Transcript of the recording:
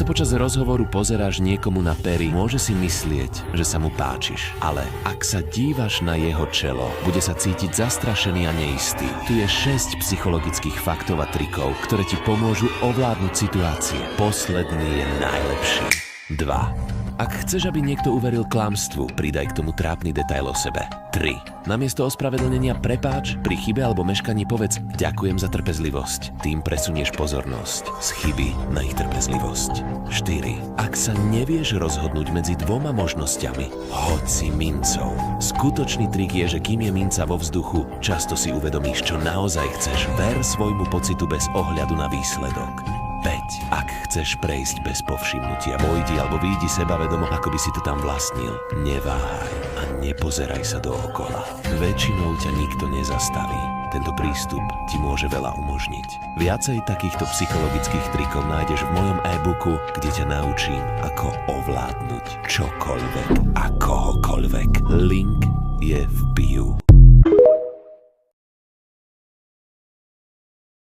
sa počas rozhovoru pozeráš niekomu na pery, môže si myslieť, že sa mu páčiš. Ale ak sa dívaš na jeho čelo, bude sa cítiť zastrašený a neistý. Tu je 6 psychologických faktov a trikov, ktoré ti pomôžu ovládnuť situácie. Posledný je najlepší. 2. Ak chceš, aby niekto uveril klamstvu, pridaj k tomu trápny detail o sebe. 3. Namiesto ospravedlnenia prepáč, pri chybe alebo meškaní povedz ďakujem za trpezlivosť. Tým presunieš pozornosť z chyby na ich trpezlivosť. 4. Ak sa nevieš rozhodnúť medzi dvoma možnosťami, hoď si mincov. Skutočný trik je, že kým je minca vo vzduchu, často si uvedomíš, čo naozaj chceš. Ver svojmu pocitu bez ohľadu na výsledok. 5. Ak chceš prejsť bez povšimnutia, vojdi alebo výjdi sebavedomo, ako by si to tam vlastnil. Neváhaj a nepozeraj sa dookola. Väčšinou ťa nikto nezastaví. Tento prístup ti môže veľa umožniť. Viacej takýchto psychologických trikov nájdeš v mojom e-booku, kde ťa naučím, ako ovládnuť čokoľvek a kohokoľvek. Link je v bio.